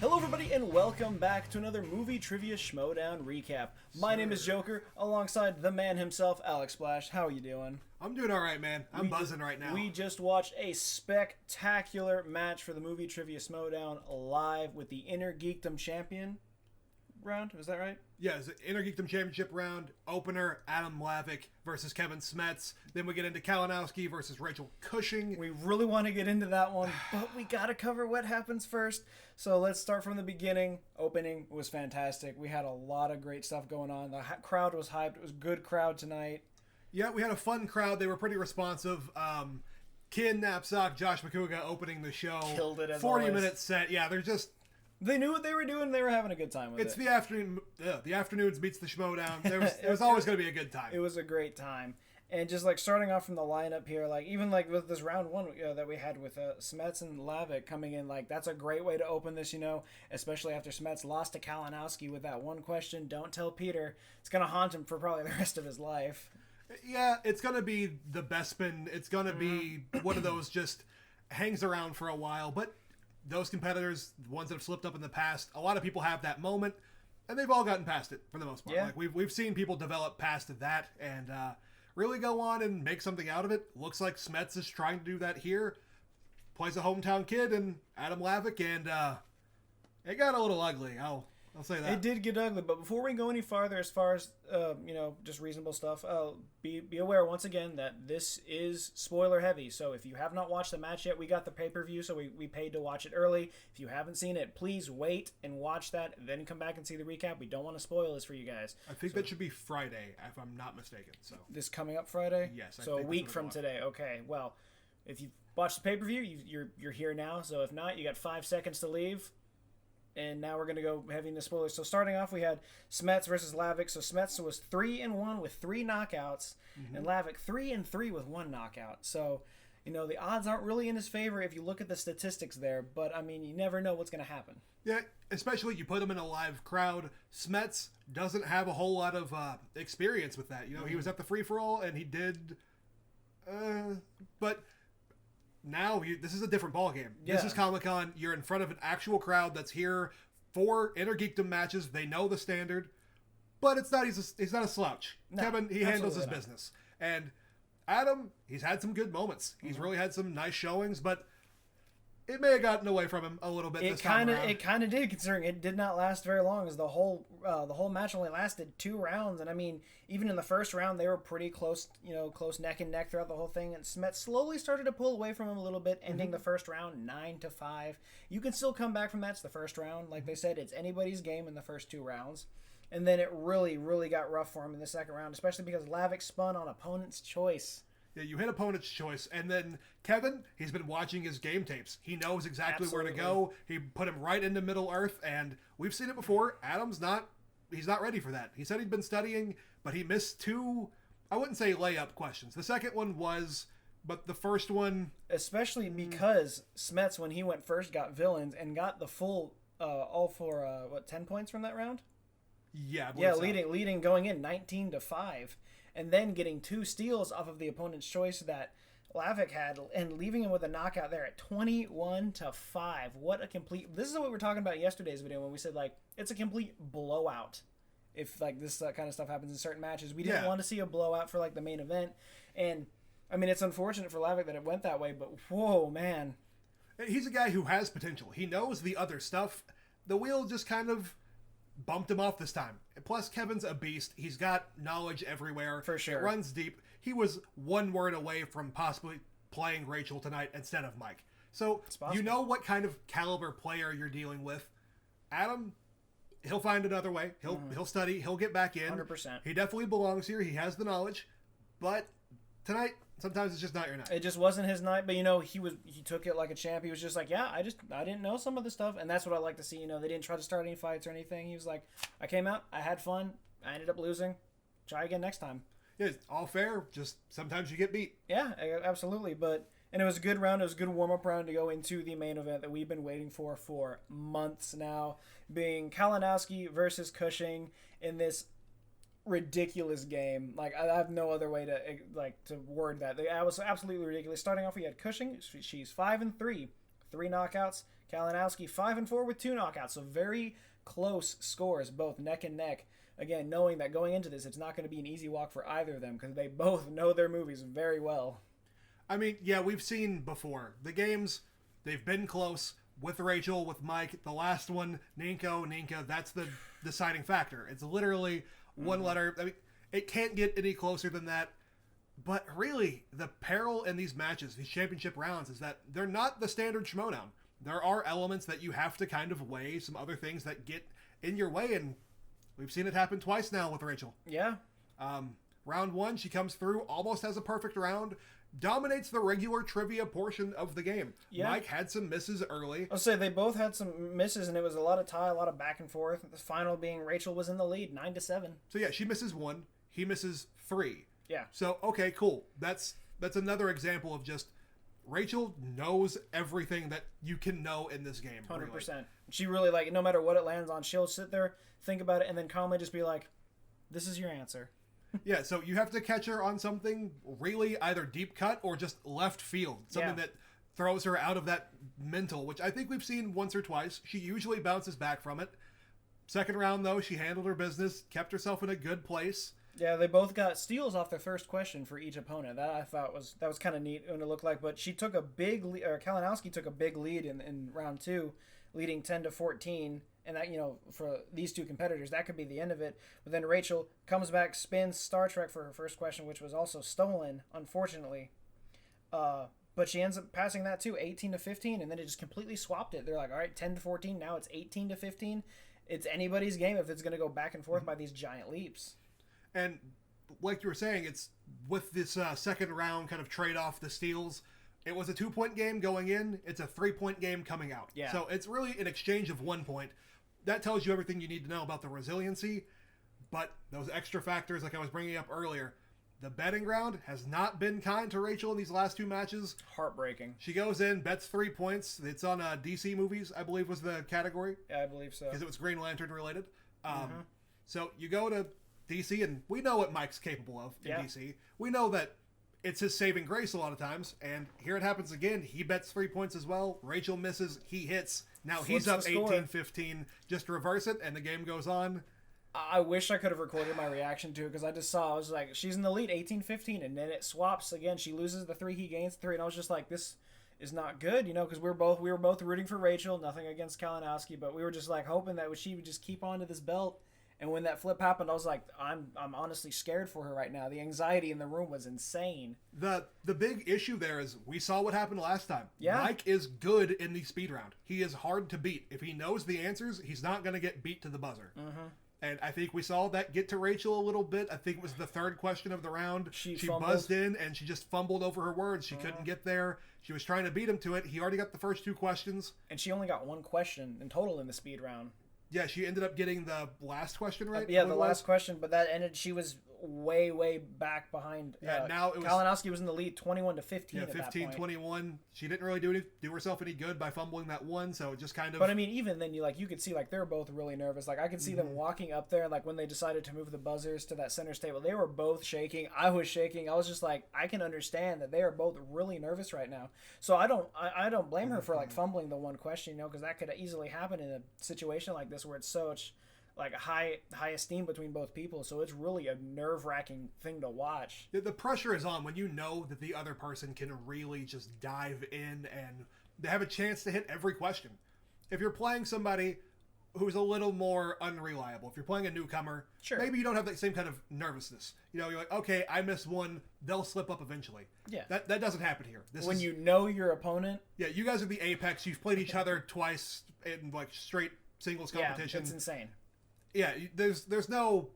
Hello everybody and welcome back to another movie trivia Schmoedown recap. My name is Joker, alongside the man himself, Alex Splash. How are you doing? I'm doing alright, man. I'm buzzing right now. We just watched a spectacular match for the movie trivia Schmoedown live with the Inner Geekdom Champion round. Was that right? Yeah, it's the Inner Geekdom Championship round. Opener, Adam Hlavac versus Kevin Smets. Then we get into Kalinowski versus Rachel Cushing. We really want to get into that one, but we got to cover what happens first. So let's start from the beginning. Opening was fantastic. We had a lot of great stuff going on. The crowd was hyped. It was a good crowd tonight. Yeah, we had a fun crowd. They were pretty responsive. Kin, Knapsack, Josh McCouga opening the show. Killed it as 40-minute set. Yeah, they're just... They knew what they were doing. They were having a good time with it. It's the afternoon. The afternoons beats the Schmoedown. It was always going to be a good time. It was a great time. And just like starting off from the lineup here, like even like with this round one that we had with Smets and Hlavac coming in, like that's a great way to open this, especially after Smets lost to Kalinowski with that one question, "Don't tell Peter." It's going to haunt him for probably the rest of his life. Yeah, it's going to be the Bespin. It's going to be one of those just hangs around for a while, but those competitors, the ones that have slipped up in the past, a lot of people have that moment, and they've all gotten past it for the most part. Yeah. Like we've seen people develop past that and really go on and make something out of it. Looks like Smets is trying to do that here. Plays a hometown kid and Adam Hlavac, and it got a little ugly. I'll say that. It did get ugly, but before we go any farther, as far as just reasonable stuff, be aware once again that this is spoiler heavy. So if you have not watched the match yet, we got the pay-per-view, so we paid to watch it early. If you haven't seen it, please wait and watch that, then come back and see the recap. We don't want to spoil this for you guys. I think that should be Friday, if I'm not mistaken. So this coming up Friday? Yes. So a week from today. Okay. Well, if you watched the pay-per-view, you're here now. So if not, you got 5 seconds to leave. And now we're going to go heavy into spoilers. So starting off, we had Smets versus Hlavac. So Smets was 3-1 with 3 knockouts, and Hlavac 3-3 with 1 knockout. So, the odds aren't really in his favor if you look at the statistics there. But, I mean, you never know what's going to happen. Yeah, especially you put him in a live crowd. Smets doesn't have a whole lot of experience with that. He was at the free-for-all, and he did... but... Now, this is a different ballgame. Yeah. This is Comic-Con. You're in front of an actual crowd that's here for Inner Geekdom matches. They know the standard, but it's not. He's not a slouch. No, Kevin, he handles his business. And Adam, he's had some good moments. He's really had some nice showings, but it may have gotten away from him a little bit. It kind of did, considering it did not last very long, as the whole match only lasted 2 rounds. And I mean, even in the first round, they were pretty close, close neck and neck throughout the whole thing. And Smets slowly started to pull away from him a little bit, ending the first round 9-5. You can still come back from that to the first round. Like they said, it's anybody's game in the first 2 rounds. And then it really, really got rough for him in the second round, especially because Hlavac spun on opponent's choice. Yeah, you hit opponent's choice. And then Kevin, he's been watching his game tapes. He knows exactly where to go. He put him right into Middle Earth, and we've seen it before. Adam's he's not ready for that. He said he'd been studying, but he missed 2, I wouldn't say layup questions. The second one was, but the first one... Especially because Smets, when he went first, got villains and got the full, all for, 10 points from that round? Yeah. Yeah, leading going in 19-5. And then getting 2 steals off of the opponent's choice that Hlavac had, and leaving him with a knockout there at 21-5. What a complete... This is what we were talking about in yesterday's video when we said, like, it's a complete blowout if, like, this kind of stuff happens in certain matches. We didn't want to see a blowout for, like, the main event. And, I mean, it's unfortunate for Hlavac that it went that way, but whoa, man. He's a guy who has potential. He knows the other stuff. The wheel just kind of bumped him off this time. Plus, Kevin's a beast. He's got knowledge everywhere. For sure. It runs deep. He was 1 word away from possibly playing Rachel tonight instead of Mike. So, you know what kind of caliber player you're dealing with. Adam, he'll find another way. He'll study. He'll get back in. 100%. He definitely belongs here. He has the knowledge. But tonight, sometimes it's just not your night. It just wasn't his night, but he took it like a champ. He was just like, yeah, I didn't know some of the stuff, and that's what I like to see. They didn't try to start any fights or anything. He was like, I came out, I had fun, I ended up losing. Try again next time. Yeah, it's all fair. Just sometimes you get beat. Yeah, absolutely. And it was a good round. It was a good warm-up round to go into the main event that we've been waiting for months now, being Kalinowski versus Cushing in this ridiculous game. Like, I have no other way to word that. It was absolutely ridiculous. Starting off, we had Cushing. She's 5-3, 3 knockouts. Kalinowski 5-4 with 2 knockouts. So very close scores, both neck and neck. Again, knowing that going into this, it's not going to be an easy walk for either of them because they both know their movies very well. I mean, yeah, we've seen before. The games, they've been close with Rachel, with Mike. The last one, Ninka, that's the deciding factor. It's literally one letter. I mean, it can't get any closer than that. But really, the peril in these matches, these championship rounds, is that they're not the standard Schmoedown. There are elements that you have to kind of weigh, some other things that get in your way, and we've seen it happen twice now with Rachel. Yeah. Round 1, she comes through, almost has a perfect round, dominates the regular trivia portion of the game. Yeah. Mike had some misses early. I'll say they both had some misses, and it was a lot of tie, a lot of back and forth. The final being Rachel was in the lead, 9-7. So yeah, she misses 1, he misses 3. Yeah. So, okay, cool. That's another example of just Rachel knows everything that you can know in this game. 100%. Really. She really, like, no matter what it lands on, she'll sit there, think about it, and then calmly just be like, this is your answer. Yeah, so you have to catch her on something really either deep cut or just left field. Something that throws her out of that mental, which I think we've seen once or twice. She usually bounces back from it. Second round, though, she handled her business, kept herself in a good place. Yeah, they both got steals off their first question for each opponent. That I thought was kind of neat when it looked like. But she took a big lead, or Kalinowski took a big lead in round 2, leading 10-14. And that, for these two competitors, that could be the end of it. But then Rachel comes back, spins Star Trek for her first question, which was also stolen, unfortunately. But she ends up passing that too, 18-15, and then it just completely swapped it. They're like, all right, 10-14, now it's 18-15. It's anybody's game if it's going to go back and forth by these giant leaps. And like you were saying, it's with this second round kind of trade-off, the steals. It was a 2-point game going in. It's a 3-point game coming out. Yeah. So it's really an exchange of 1 point. That tells you everything you need to know about the resiliency. But those extra factors, like I was bringing up earlier, the betting ground has not been kind to Rachel in these last 2 matches. Heartbreaking. She goes in, bets 3 points. It's on DC movies, I believe was the category. Yeah, I believe so. Because it was Green Lantern related. So you go to DC, and we know what Mike's capable of in DC. We know that it's his saving grace a lot of times, and here it happens again. He bets 3 points as well. Rachel misses. He hits. Now he's up 18-15. Just reverse it, and the game goes on. I wish I could have recorded my reaction to it, because I just saw, I was like, she's in the lead, 18-15, and then it swaps again. She loses the 3, he gains 3, and I was just like, this is not good, because we were both rooting for Rachel, nothing against Kalinowski, but we were just like hoping that she would just keep on to this belt. And when that flip happened, I was like, I'm honestly scared for her right now. The anxiety in the room was insane. The big issue there is we saw what happened last time. Yeah. Mike is good in the speed round. He is hard to beat. If he knows the answers, he's not going to get beat to the buzzer. Mm-hmm. And I think we saw that get to Rachel a little bit. I think it was the 3rd question of the round. She buzzed in, and she just fumbled over her words. She couldn't get there. She was trying to beat him to it. He already got the first 2 questions. And she only got 1 question in total in the speed round. Yeah, she ended up getting the last question right. Yeah, the last question, but that ended. She was way back behind. Yeah, now it was Kalinowski was in the lead, 21-15. Yeah, 15-21. She didn't really do herself any good by fumbling that one, so it just kind of. But I mean, even then, you could see they're both really nervous. Like I could see them walking up there, when they decided to move the buzzers to that center table, they were both shaking. I was shaking. I was just like, I can understand that they are both really nervous right now. So I don't blame her for fumbling the 1 question, because that could easily happen in a situation like this where it's such a high esteem between both people. So it's really a nerve-wracking thing to watch. The pressure is on when you know that the other person can really just dive in and they have a chance to hit every question. If you're playing somebody who's a little more unreliable, if you're playing a newcomer, sure, maybe you don't have that same kind of nervousness. You're like, okay, I missed 1, they'll slip up eventually. Yeah. That doesn't happen here. When you know your opponent. Yeah, you guys are the apex. You've played each other twice in straight singles competition. Yeah, it's insane. Yeah, there's no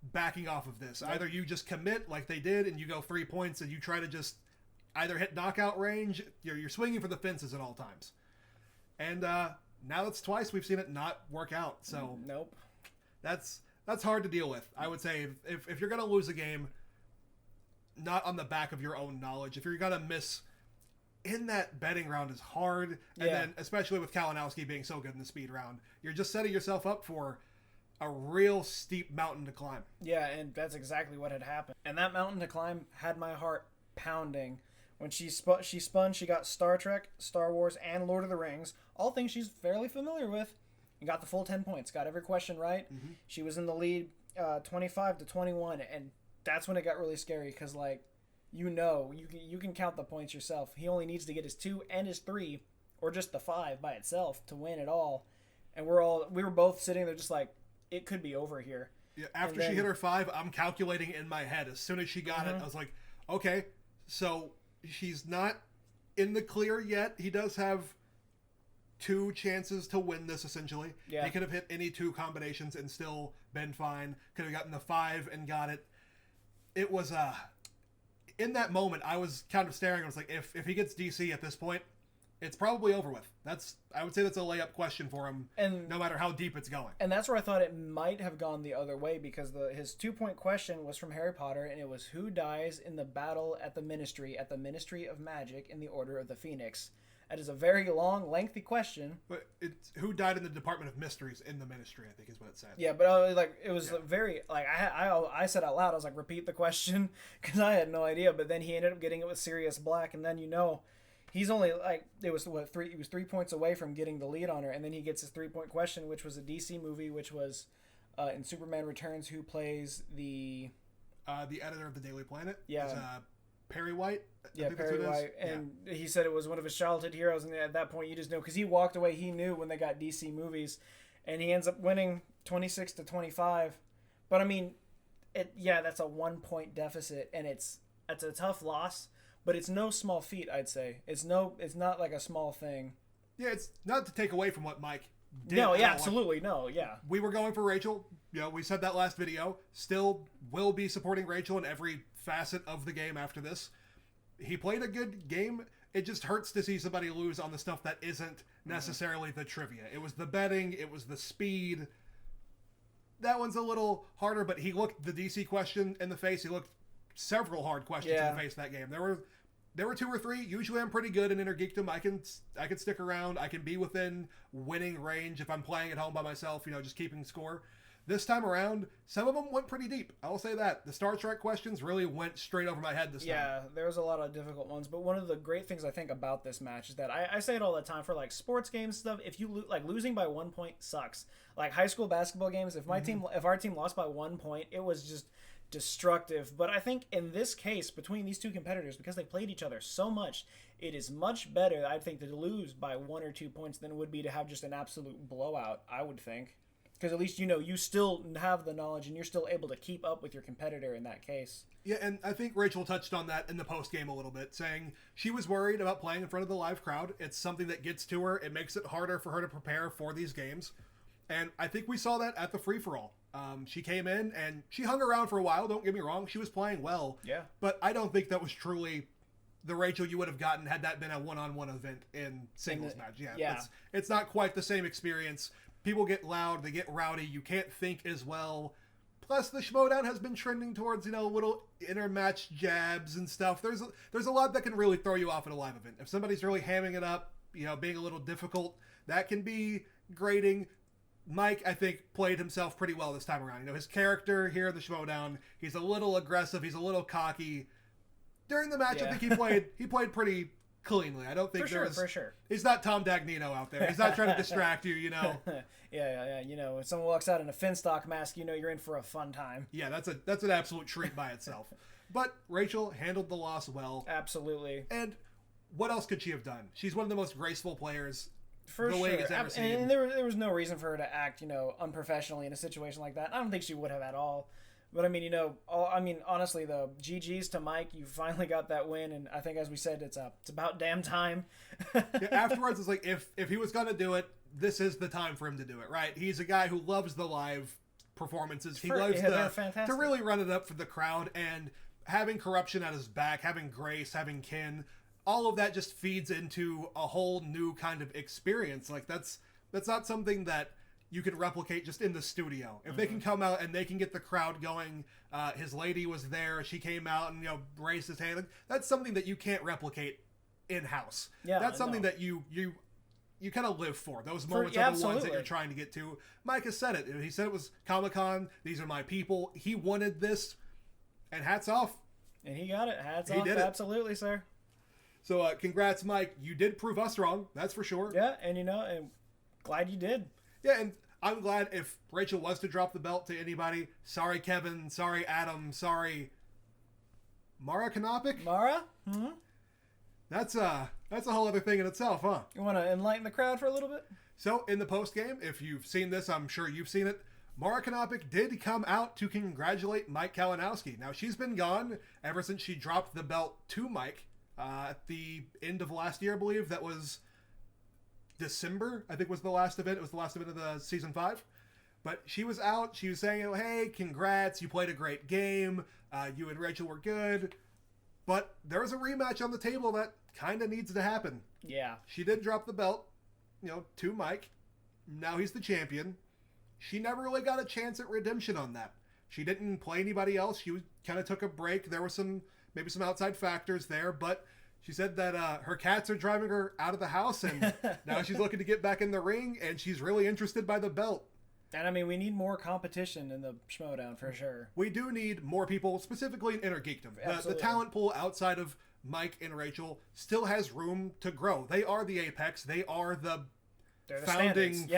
backing off of this. Either you just commit like they did and you go 3 points and you try to just either hit knockout range, you're swinging for the fences at all times. And now that's twice we've seen it not work out. So nope. That's hard to deal with. I would say if you're going to lose a game, not on the back of your own knowledge, if you're going to miss in that betting round is hard. And then especially with Kalinowski being so good in the speed round, you're just setting yourself up for a real steep mountain to climb. Yeah, and that's exactly what had happened. And that mountain to climb had my heart pounding When she spun, she got Star Trek, Star Wars, and Lord of the Rings, all things she's fairly familiar with, and got the full 10 points. Got every question right. Mm-hmm. She was in the lead 25-21, and that's when it got really scary because, like, you can count the points yourself. He only needs to get his 2 and his 3, or just the 5 by itself to win it all. And we were both sitting there just like, it could be over here. Yeah, after she hit her 5, I'm calculating in my head. As soon as she got it, I was like, okay, so she's not in the clear yet. He does have 2 chances to win this, essentially. Yeah. He could have hit any 2 combinations and still been fine. Could have gotten the 5 and got it. It was, in that moment, I was kind of staring. I was like, if he gets DC at this point, it's probably over with. I would say that's a layup question for him, and no matter how deep it's going. And that's where I thought it might have gone the other way, because his 2-point question was from Harry Potter, and it was who dies in the battle at the Ministry of Magic in the Order of the Phoenix. That is a very long, lengthy question. But it's who died in the Department of Mysteries in the Ministry, I think is what it said. Yeah, but it was very, like, I said out loud, I was like, repeat the question, because I had no idea. But then he ended up getting it with Sirius Black, and then he's only, like, he was 3 points away from getting the lead on her, and then he gets his 3-point question, which was a DC movie, which was in Superman Returns, who plays the editor of the Daily Planet. Yeah. Is, Perry White. Yeah, Perry White. And he said it was one of his childhood heroes, and at that point you just know, because he walked away, he knew when they got DC movies, and he ends up winning 26-25. But I mean, that's a 1-point deficit, and it's a tough loss. But it's no small feat, I'd say. It's not like a small thing. Yeah, it's not to take away from what Mike did. No, yeah, absolutely, no, yeah. We were going for Rachel. We said that last video. Still will be supporting Rachel in every facet of the game after this. He played a good game. It just hurts to see somebody lose on the stuff that isn't necessarily the trivia. It was the betting. It was the speed. That one's a little harder, but he looked the DC question in the face. He looked several hard questions in the face that game. There were 2 or 3. Usually I'm pretty good in Inner Geekdom. I can stick around. I can be within winning range if I'm playing at home by myself, just keeping score. This time around, some of them went pretty deep. I will say that. The Star Trek questions really went straight over my head this time. Yeah, there was a lot of difficult ones. But one of the great things I think about this match is that I say it all the time for, like, sports games stuff. If you losing by 1 point sucks. Like high school basketball games, if our team lost by 1 point, it was just destructive. But I think in this case, between these two competitors, because they played each other so much, it is much better, I think, to lose by 1 or 2 points than it would be to have just an absolute blowout, I would think. Because at least, you still have the knowledge and you're still able to keep up with your competitor in that case. Yeah, and I think Rachel touched on that in the post-game a little bit, saying she was worried about playing in front of the live crowd. It's something that gets to her. It makes it harder for her to prepare for these games. And I think we saw that at the free-for-all. She came in and she hung around for a while, don't get me wrong. She was playing well. Yeah. But I don't think that was truly the Rachel you would have gotten had that been a one-on-one event in singles match. Yeah. It's not quite the same experience. People get loud, they get rowdy, you can't think as well. Plus, the Schmoedown has been trending towards, little intermatch jabs and stuff. There's a lot that can really throw you off at a live event. If somebody's really hamming it up, being a little difficult, that can be grating. Mike, I think, played himself pretty well this time around. His character here in the Schmoedown, he's a little aggressive, he's a little cocky. During the match, I think he played pretty cleanly. I don't think for sure. He's not Tom Dagnino out there. He's not trying to distract you, Yeah. If someone walks out in a Finstock mask, you're in for a fun time. Yeah, that's an absolute treat by itself. But Rachel handled the loss well. Absolutely. And what else could she have done? She's one of the most graceful players the league has ever seen. And there was no reason for her to act, unprofessionally in a situation like that. I don't think she would have at all. But honestly, the GGs to Mike. You finally got that win, and I think, as we said, it's about damn time. Afterwards, it's like if he was gonna do it, this is the time for him to do it, right? He's a guy who loves the live performances. He loves to really run it up for the crowd, and having corruption at his back, having grace, having kin, all of that just feeds into a whole new kind of experience. Like that's not something that you can replicate just in the studio. If they can come out and they can get the crowd going, his lady was there, she came out and raised his hand. That's something that you can't replicate in house. Yeah, that's something that you kind of live for. Those moments are the ones that you're trying to get to. Mike has said it. He said it was Comic-Con. These are my people. He wanted this, and hats off. And he got it. Hats off. Absolutely, sir. So congrats, Mike. You did prove us wrong. That's for sure. Yeah, and and glad you did. Yeah, and I'm glad if Rachel was to drop the belt to anybody. Sorry, Kevin. Sorry, Adam. Sorry, Mara Kanopik. Mara? Mm-hmm. That's a whole other thing in itself, huh? You want to enlighten the crowd for a little bit? So, in the post-game, if you've seen this, I'm sure you've seen it, Mara Kanopik did come out to congratulate Mike Kalinowski. Now, she's been gone ever since she dropped the belt to Mike at the end of last year, I believe. That was December, I think was the last event. It was the last event of the Season 5. But she was out. She was saying, oh, hey, congrats. You played a great game. You and Rachel were good. But there was a rematch on the table that kind of needs to happen. Yeah. She did drop the belt, to Mike. Now he's the champion. She never really got a chance at redemption on that. She didn't play anybody else. She kind of took a break. There were maybe some outside factors there, but she said that her cats are driving her out of the house, and now she's looking to get back in the ring, and she's really interested by the belt. And I mean, we need more competition in the Schmoedown for sure. We do need more people, specifically in Inner Geekdom. The talent pool outside of Mike and Rachel still has room to grow. They are the apex. They are the founding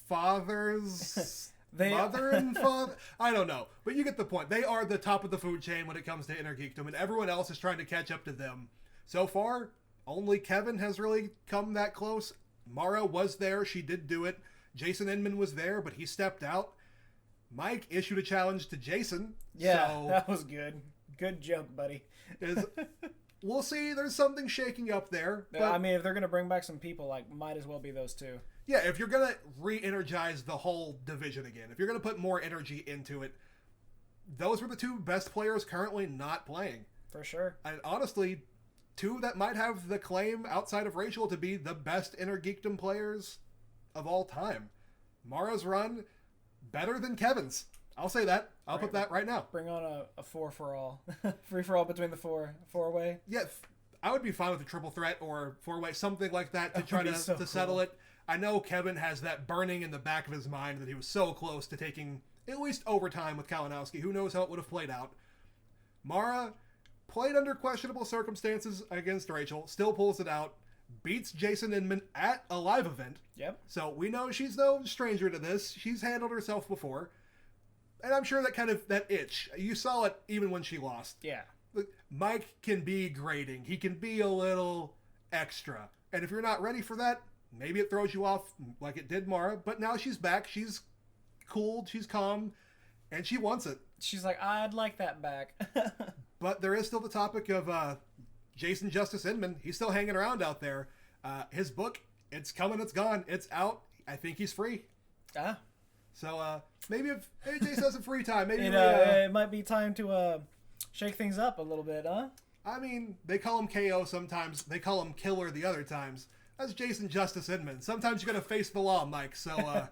fathers. Mother and father? I don't know. But you get the point. They are the top of the food chain when it comes to Inner Geekdom, and everyone else is trying to catch up to them. So far, only Kevin has really come that close. Mara was there. She did do it. Jason Inman was there, but he stepped out. Mike issued a challenge to Jason. Yeah, so that was good. Good jump, buddy. We'll see. There's something shaking up there. But, I mean, if they're going to bring back some people, might as well be those two. Yeah, if you're going to re-energize the whole division again, if you're going to put more energy into it, those were the two best players currently not playing. For sure. And honestly, two that might have the claim outside of Rachel to be the best Inner Geekdom players of all time. Mara's run, better than Kevin's. I'll say that. I'll put that right now. Bring on a four-for-all. Free-for-all between the four-way. Yeah, I would be fine with a triple threat or four-way, something like that to try to settle it. I know Kevin has that burning in the back of his mind that he was so close to taking at least overtime with Kalinowski. Who knows how it would have played out. Mara played under questionable circumstances against Rachel, still pulls it out, beats Jason Inman at a live event. Yep. So we know she's no stranger to this. She's handled herself before. And I'm sure that itch, you saw it even when she lost. Yeah. Mike can be grating. He can be a little extra. And if you're not ready for that, maybe it throws you off like it did Mara. But now she's back. She's cooled. She's calm. And she wants it. She's like, I'd like that back. But there is still the topic of Jason Justice Inman. He's still hanging around out there. His book, it's coming, it's gone, it's out. I think he's free. Ah. So maybe if Jason has some free time, maybe it might be time to shake things up a little bit, huh? I mean, they call him KO sometimes. They call him Killer the other times. That's Jason Justice Inman. Sometimes you got to face the law, Mike. So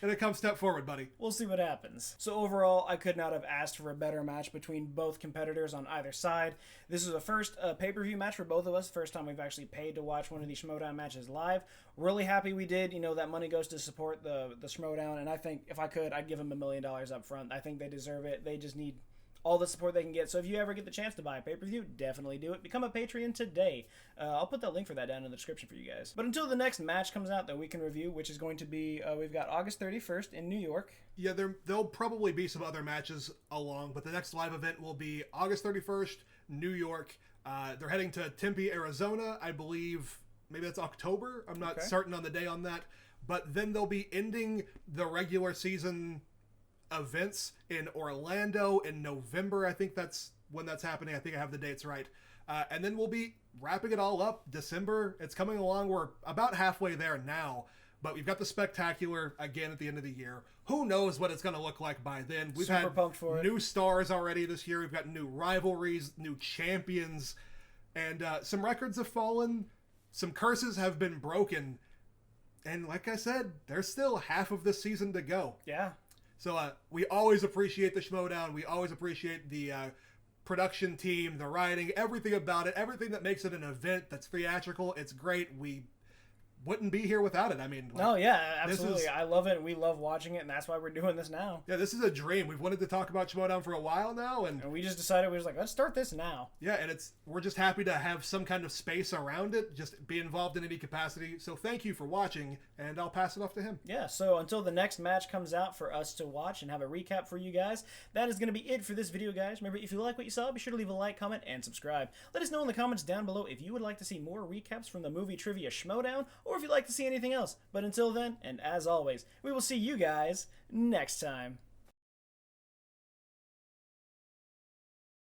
gonna come step forward, buddy. We'll see what happens. So overall, I could not have asked for a better match between both competitors on either side. This is the first pay-per-view match for both of us. First time we've actually paid to watch one of these Schmoedown matches live. Really happy we did. That money goes to support the Schmoedown, and I think if I could, I'd give them $1 million up front. I think they deserve it. They just need all the support they can get. So if you ever get the chance to buy a pay-per-view, definitely do it. Become a Patreon today. I'll put that link for that down in the description for you guys. But until the next match comes out that we can review, which is going to be, we've got August 31st in New York. Yeah, there'll probably be some other matches along, but the next live event will be August 31st, New York. They're heading to Tempe, Arizona. I believe maybe that's October. I'm not certain on the day on that. But then they'll be ending the regular season events in Orlando in November. I think that's when that's happening. I think I have the dates right. And then we'll be wrapping it all up December. It's coming along. We're about halfway there now, but we've got the Spectacular again at the end of the year. Who knows what it's going to look like by then. We've Super had pumped for it. New stars already this year. We've got new rivalries, new champions, and some records have fallen. Some curses have been broken. And like I said, there's still half of this season to go. Yeah. So we always appreciate the Schmoedown. We always appreciate the production team, the writing, everything about it, everything that makes it an event that's theatrical. It's great. We wouldn't be here without it. I mean, no, yeah, absolutely. I love it. We love watching it, and that's why we're doing this now. Yeah, this is a dream. We've wanted to talk about Schmoedown for a while now, and we just decided, we was like, let's start this now. Yeah, and we're just happy to have some kind of space around it, just be involved in any capacity. So thank you for watching, and I'll pass it off to him. Yeah, so until the next match comes out for us to watch and have a recap for you guys, that is going to be it for this video, guys. Remember, if you like what you saw, be sure to leave a like, comment, and subscribe. Let us know in the comments down below if you would like to see more recaps from the movie trivia Schmoedown, or if you'd like to see anything else. But until then, and as always, we will see you guys next time.